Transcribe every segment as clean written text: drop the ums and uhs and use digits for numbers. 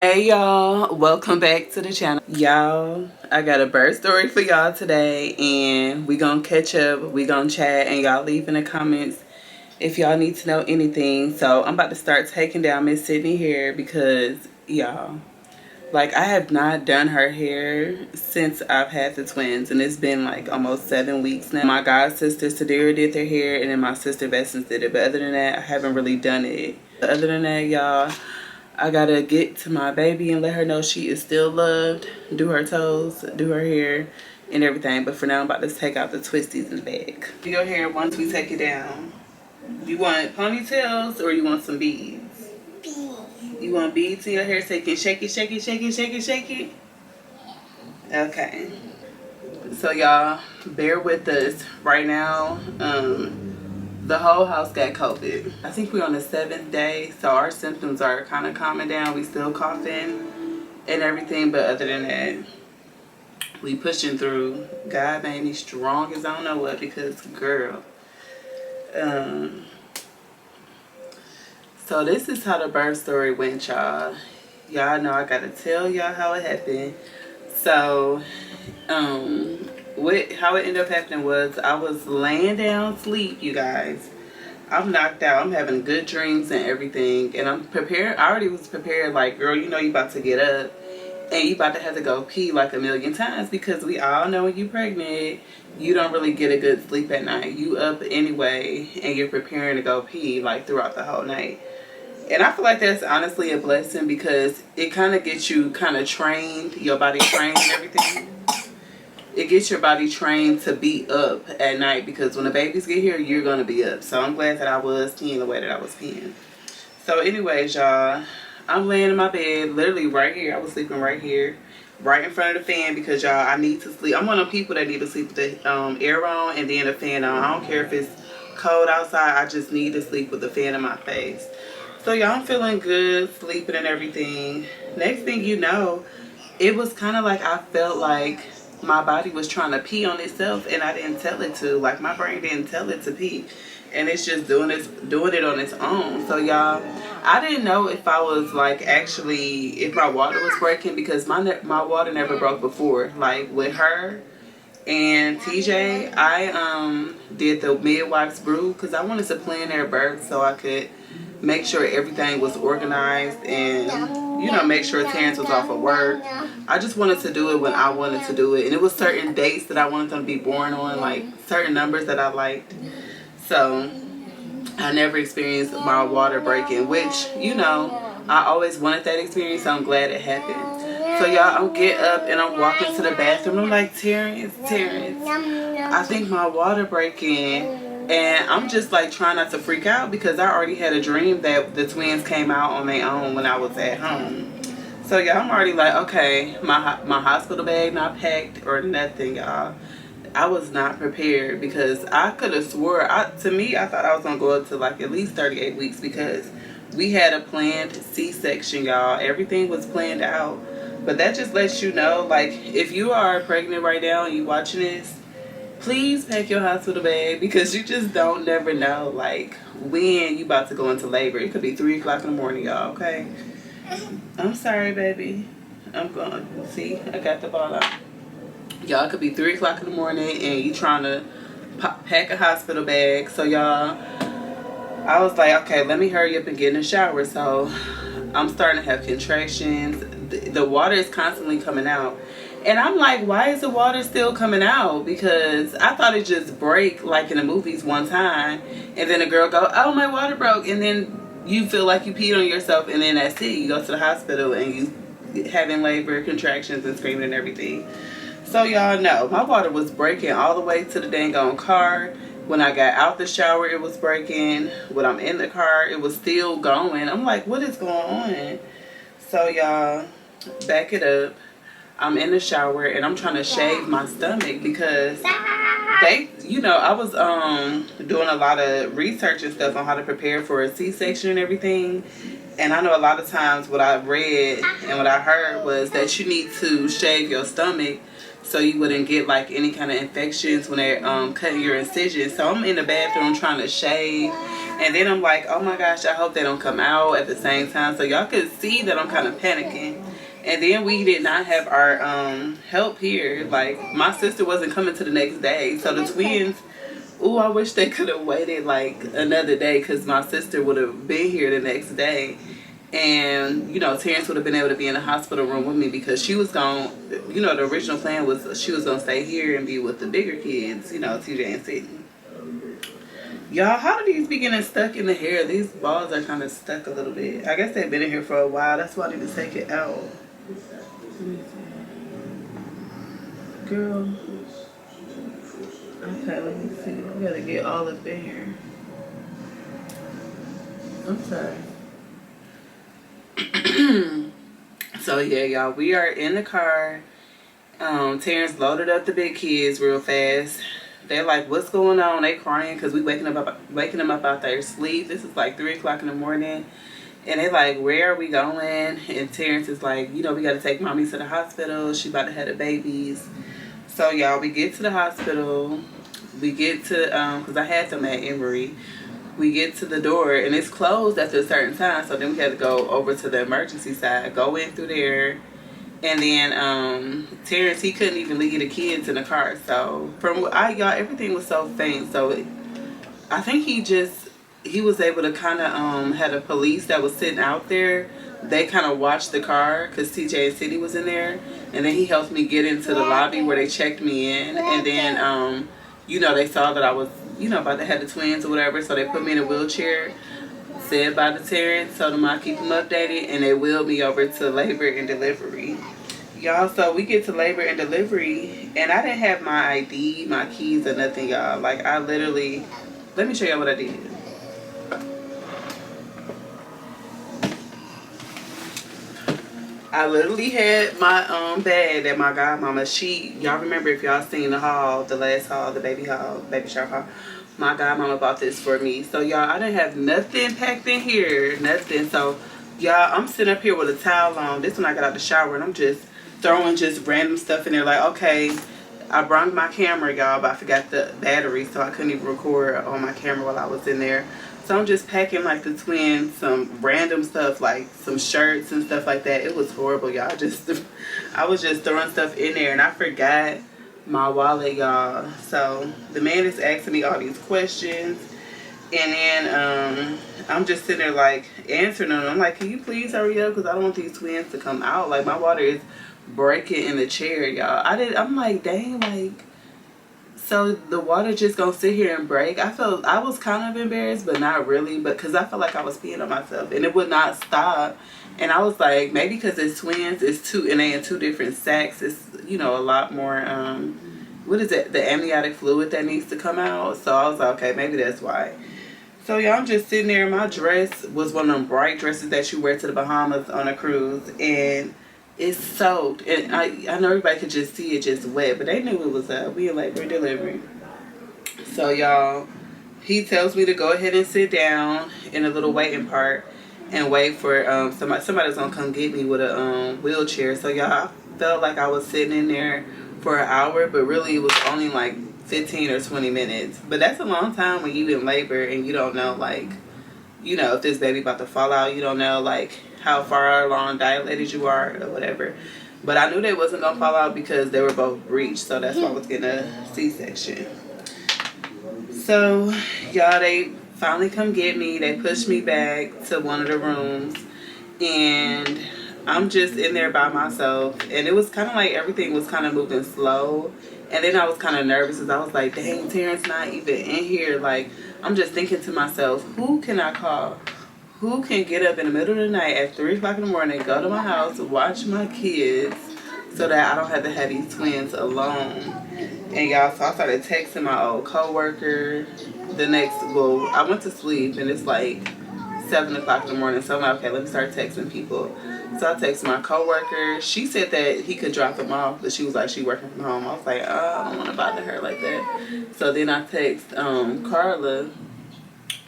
Hey y'all, welcome back to the channel. Y'all, I got a birth story for y'all today, and we gonna catch up, we gonna chat, and y'all leave in the comments if y'all need to know anything. So I'm about to start taking down Miss Sydney hair because y'all, like, I have not done her hair since I've had the twins, and it's been like almost 7 weeks now. My god sister Sadira did their hair, and then my sister Vessence did it, but other than that I haven't really done it. Other than that, y'all, I gotta get to my baby and let her know she is still loved, do her toes, do her hair, and everything. But for now, I'm about to take out the twisties in the bag. Your hair, once we take it down, you want ponytails or you want some beads? Beads. You want beads in your hair so you can shake it, shake it, shake it, shake it, shake it? Okay. So y'all, bear with us right now. The whole house got COVID. I think we're on the 7th day, so our symptoms are kind of calming down. We still coughing and everything, but other than that, we pushing through. God made me strong as I don't know what, because girl. So this is how the birth story went, y'all. Y'all know I gotta tell y'all how it happened. So, how it ended up happening was I was laying down sleep, you guys. I'm knocked out. I'm having good dreams and everything. And I'm prepared. I already was prepared. Like, girl, you know you about to get up. And you about to have to go pee like a million times. Because we all know when you're pregnant, you don't really get a good sleep at night. You up anyway. And you're preparing to go pee like throughout the whole night. And I feel like that's honestly a blessing. Because it kind of gets you kind of trained. Your body trained and everything. It gets your body trained to be up at night, because when the babies get here, you're going to be up. So I'm glad that I was peeing the way that I was peeing. So anyways, y'all, I'm laying in my bed, literally right here. I was sleeping right here, right in front of the fan, because y'all, I need to sleep. I'm one of the people that need to sleep with the air on and then the fan on. I don't care if it's cold outside. I just need to sleep with the fan in my face. So y'all, I'm feeling good, sleeping and everything. Next thing you know, it was kind of like I felt like my body was trying to pee on itself, and I didn't tell it to. Like, my brain didn't tell it to pee, and it's just doing it on its own. So y'all, I didn't know if I was like actually, if my water was breaking, because my water never broke before. Like with her and TJ, I did the midwife's brew because I wanted to plan their birth so I could make sure everything was organized and, you know, make sure Terrence was off of work. I just wanted to do it when I wanted to do it. And it was certain dates that I wanted them to be born on, like certain numbers that I liked. So I never experienced my water breaking, which, you know, I always wanted that experience, so I'm glad it happened. So y'all, I'm get up and I'm walking to the bathroom. I'm like, Terrence, I think my water breaking. And I'm just like trying not to freak out, because I already had a dream that the twins came out on their own when I was at home. So y'all, I'm already like, okay, my hospital bag not packed or nothing, y'all. I was not prepared, because I could have swore, to me, I thought I was going to go up to like at least 38 weeks, because we had a planned C-section, y'all. Everything was planned out. But that just lets you know, like, if you are pregnant right now and you watching this, please pack your hospital bag, because you just don't never know, like, when you about to go into labor. It could be 3 o'clock in the morning, y'all, okay? I'm sorry, baby. I'm going to see. I got the ball out. Y'all, could be 3 o'clock in the morning and you trying to pack a hospital bag. So y'all, I was like, okay, let me hurry up and get in the shower. So I'm starting to have contractions. The water is constantly coming out. And I'm like, why is the water still coming out? Because I thought it just break like in the movies one time. And then the girl go, oh, my water broke. And then you feel like you peed on yourself. And then that's it. You go to the hospital and you having labor, contractions, and screaming and everything. So y'all know, my water was breaking all the way to the dang on car. When I got out the shower, it was breaking. When I'm in the car, it was still going. I'm like, what is going on? So y'all, back it up. I'm in the shower and I'm trying to shave my stomach because they, you know, I was doing a lot of research and stuff on how to prepare for a C-section and everything. And I know a lot of times what I read and what I heard was that you need to shave your stomach so you wouldn't get like any kind of infections when they're cutting your incisions. So I'm in the bathroom trying to shave, and then I'm like, oh my gosh, I hope they don't come out at the same time. So y'all could see that I'm kind of panicking. And then we did not have our help here. Like, my sister wasn't coming to the next day, so the twins, ooh, I wish they could have waited like another day, because my sister would have been here the next day. And, you know, Terrence would have been able to be in the hospital room with me, because she was going, you know, the original plan was she was going to stay here and be with the bigger kids, you know, TJ and Sydney. Y'all, how do these be getting stuck in the hair? These balls are kind of stuck a little bit. I guess they've been in here for a while. That's why I need to take it out. Girl. Okay, let me see. We gotta get all up in here. I'm sorry. So yeah, y'all, we are in the car. Terrence loaded up the big kids real fast. They're like, what's going on? They crying because we waking them up out their sleep. This is like 3 o'clock in the morning. And they like, where are we going? And Terrence is like, you know, we got to take mommy to the hospital. She about to have the babies. So y'all, we get to the hospital. We get to, because I had them at Emory. We get to the door and it's closed after a certain time. So then we had to go over to the emergency side, go in through there. And then Terrence, he couldn't even leave the kids in the car. So from y'all, everything was so faint. So I think he was able to kind of had a police that was sitting out there. They kind of watched the car because TJ and Sydney was in there. And then he helped me get into the lobby where they checked me in. And then, you know, they saw that I was, you know, about to have the twins or whatever. So they put me in a wheelchair. Said by the Terrence, told them I'll keep them updated, and they wheeled me over to labor and delivery. Y'all, so we get to labor and delivery, and I didn't have my ID, my keys, or nothing, y'all. Like, I literally, let me show y'all what I did. I literally had my bag that my godmama, y'all remember if y'all seen the haul, the last haul, the baby shower haul. My godmama bought this for me. So y'all, I didn't have nothing packed in here, nothing. So y'all, I'm sitting up here with a towel on. This when I got out the shower, and I'm just throwing just random stuff in there. Like, okay, I brought my camera, y'all, but I forgot the battery, so I couldn't even record on my camera while I was in there. So I'm just packing like the twins some random stuff, like some shirts and stuff like that. It was horrible, y'all. I was just throwing stuff in there, and I forgot my wallet, y'all. So the man is asking me all these questions, and then I'm just sitting there like answering them. I'm like, can you please hurry up, because I don't want these twins to come out. Like, my water is breaking in the chair, y'all. I'm like, dang, like, so the water just gonna sit here and break. I was kind of embarrassed, but not really, but because I felt like I was peeing on myself and it would not stop. And I was like, maybe because it's twins, and they in 2 different sacks, it's, you know, a lot more, what is it, the amniotic fluid that needs to come out. So I was like, okay, maybe that's why. So y'all, I'm just sitting there. My dress was one of them bright dresses that you wear to the Bahamas on a cruise, and it's soaked. And I know everybody could just see it just wet, but they knew it was we in labor and delivery. So y'all, he tells me to go ahead and sit down in a little waiting part and wait for somebody's gonna come get me with a wheelchair. So y'all, I felt like I was sitting in there for an hour, but really it was only like 15 or 20 minutes. But that's a long time when you in labor and you don't know, like, you know, if this baby about to fall out. You don't know, like, how far along dilated you are or whatever. But I knew they wasn't gonna fall out because they were both breached, so that's why I was getting a C-section. So y'all, they finally come get me. They pushed me back to one of the rooms, and I'm just in there by myself. And it was kind of like everything was kind of moving slow. And then I was kind of nervous because I was like, dang, Terrence not even in here. Like, I'm just thinking to myself, who can I call? Who can get up in the middle of the night at 3 o'clock in the morning, go to my house, watch my kids, so that I don't have to have these twins alone? And y'all, so I started texting my old coworker. I went to sleep, and it's like 7 o'clock in the morning. So I'm like, okay, let me start texting people. So I texted my coworker. She said that he could drop them off, but she was like, she working from home. I was like, I don't want to bother her like that. So then I text Carla.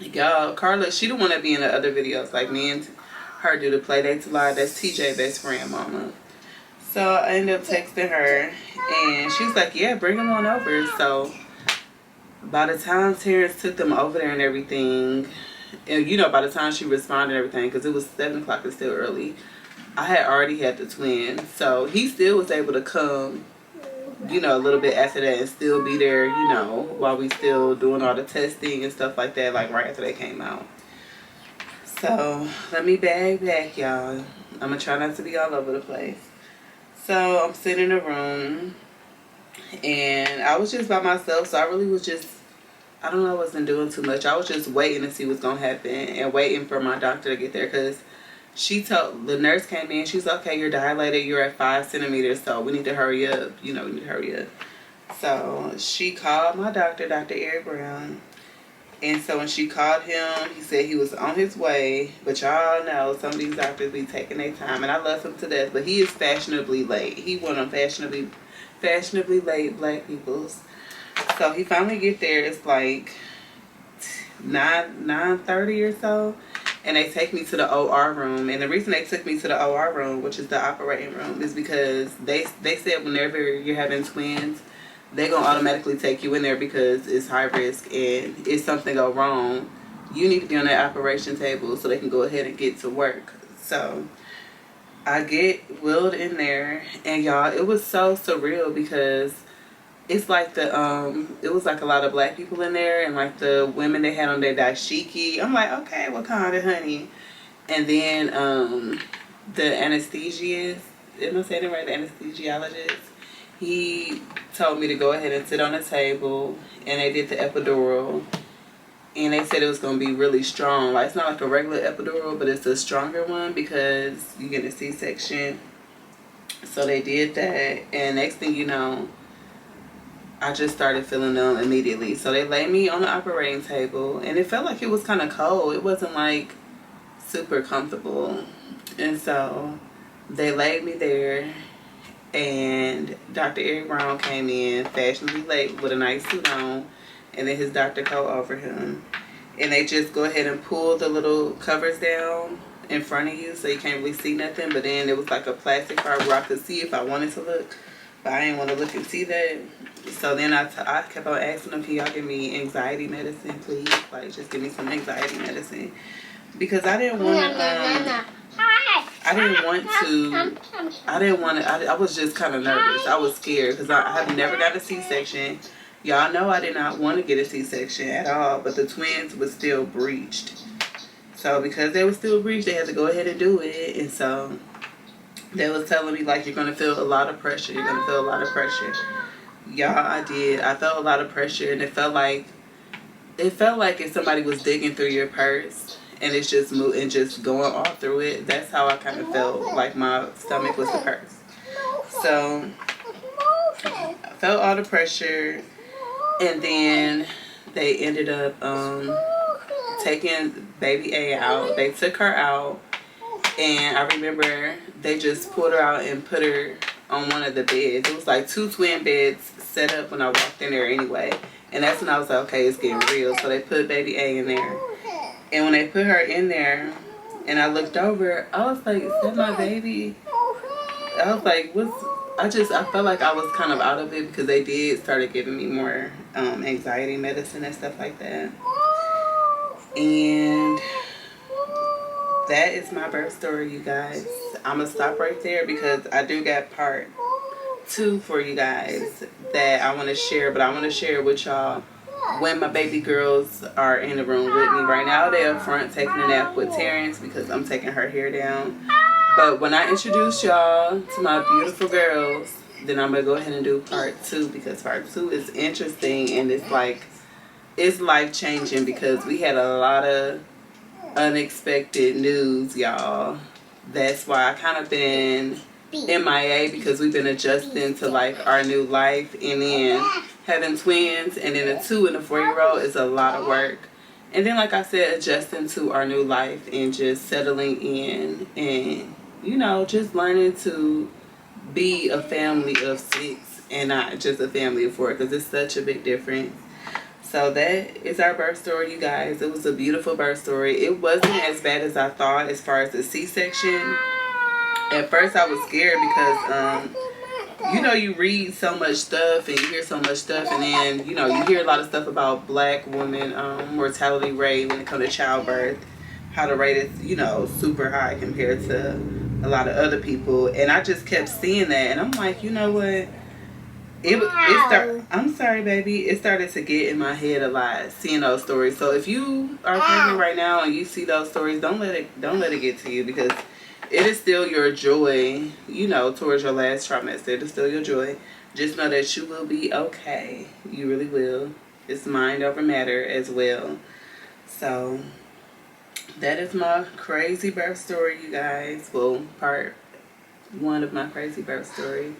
Y'all, Carla, she the one that be in the other videos. Like, me and her do the play dates live. That's TJ best friend mama. So I ended up texting her, and she was like, yeah, bring them on over. So by the time Terrence took them over there and everything, and you know, by the time she responded and everything, because it was 7 o'clock, it's still early, I had already had the twins. So he still was able to come, you know, a little bit after that and still be there, you know, while we still doing all the testing and stuff like that, like right after they came out. So let me bag back, y'all. I'm gonna try not to be all over the place. So I'm sitting in a room, and I was just by myself, so I really was just, I don't know, I wasn't doing too much. I was just waiting to see what's gonna happen and waiting for my doctor to get there, because the nurse came in, she's okay, you're dilated, you're at 5 centimeters, so we need to hurry up, you know, we need to hurry up. So she called my doctor, Dr. Eric Brown, and so when she called him, he said he was on his way, but y'all know some of these doctors be taking their time, and I love him to death, but he is fashionably late. He one of them fashionably late black peoples. So he finally get there, it's like 9:30 or so, and they take me to the OR room. And the reason they took me to the OR room, which is the operating room, is because they said whenever you're having twins, they're going to automatically take you in there because it's high risk, and if something go wrong, you need to be on that operation table so they can go ahead and get to work. So I get wheeled in there, and y'all, it was so surreal because it's like it was like a lot of black people in there, and like the women, they had on their dashiki. I'm like, okay, what kind of honey? And then the anesthesiologist, am I saying it right? The anesthesiologist, he told me to go ahead and sit on the table, and they did the epidural, and they said it was going to be really strong. Like, it's not like a regular epidural, but it's a stronger one because you get a C-section. So they did that, and next thing you know, I just started feeling them immediately. So they laid me on the operating table, and it felt like it was kind of cold. It wasn't like super comfortable. And so they laid me there, and Dr. Eric Brown came in fashionably late with a nice suit on, and then his doctor coat over him. And they just go ahead and pull the little covers down in front of you so you can't really see nothing. But then it was like a plastic part where I could see if I wanted to look, but I didn't want to look and see that. So then I kept on asking them, can y'all give me anxiety medicine, please? Like, just give me some anxiety medicine. Because I didn't want to, I was just kind of nervous. I was scared because I have never got a C-section. Y'all know I did not want to get a C-section at all, but the twins were still breached. So because they were still breached, they had to go ahead and do it. And so they was telling me, like, you're going to feel a lot of pressure. You're going to feel a lot of pressure. Y'all, I did. I felt a lot of pressure, and it felt like if somebody was digging through your purse and it's just moving, just going all through it. That's how I kind of felt, like my stomach was the purse. So I felt all the pressure, and then they ended up taking baby A out. They took her out, and I remember they just pulled her out and put her on one of the beds. It was like 2 twin beds set up when I walked in there anyway. And that's when I was like, okay, it's getting real. So they put baby A in there. And when they put her in there, and I looked over, I was like, is that my baby? I was like, I felt like I was kind of out of it because they did started giving me more anxiety medicine and stuff like that. And that is my birth story, you guys. I'm going to stop right there because I do got part 2 for you guys that I want to share. But I want to share with y'all when my baby girls are in the room with me. Right now, they're up front taking a nap with Terrence because I'm taking her hair down. But when I introduce y'all to my beautiful girls, then I'm going to go ahead and do part 2 because part 2 is interesting, and it's life-changing because we had a lot of unexpected news, y'all. That's why I kind of been MIA because we've been adjusting to like our new life, and then having twins and then a 2 and a 4-year-old is a lot of work. And then, like I said, adjusting to our new life and just settling in and you know, just learning to be a family of 6 and not just a family of 4, because it's such a big difference. So that is our birth story, you guys. It was a beautiful birth story. It wasn't as bad as I thought as far as the C-section. At first I was scared because you know, you read so much stuff and you hear so much stuff, and then, you know, you hear a lot of stuff about black women mortality rate when it comes to childbirth, how the rate is, you know, super high compared to a lot of other people. And I just kept seeing that, and I'm like, you know what, I'm sorry, baby. It started to get in my head a lot seeing those stories. So if you are pregnant right now and you see those stories, don't let it get to you, because it is still your joy, you know, towards your last trimester. It is still your joy. Just know that you will be okay. You really will. It's mind over matter as well. So that is my crazy birth story, you guys. Well, part 1 of my crazy birth story.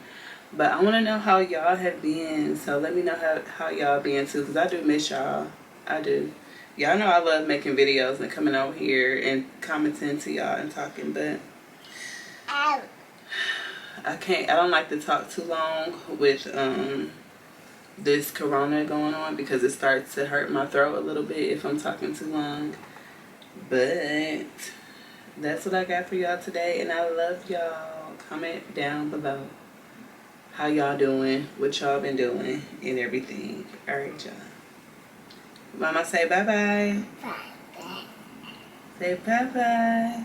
But I want to know how y'all have been. So let me know how y'all been too, because I do miss y'all. I do. Y'all know I love making videos and coming over here and commenting to y'all and talking, but I don't like to talk too long with this corona going on, because it starts to hurt my throat a little bit if I'm talking too long. But that's what I got for y'all today, and I love y'all. Comment down below how y'all doing, what y'all been doing, and everything. Alright, y'all. Mama, say bye-bye. Say bye-bye.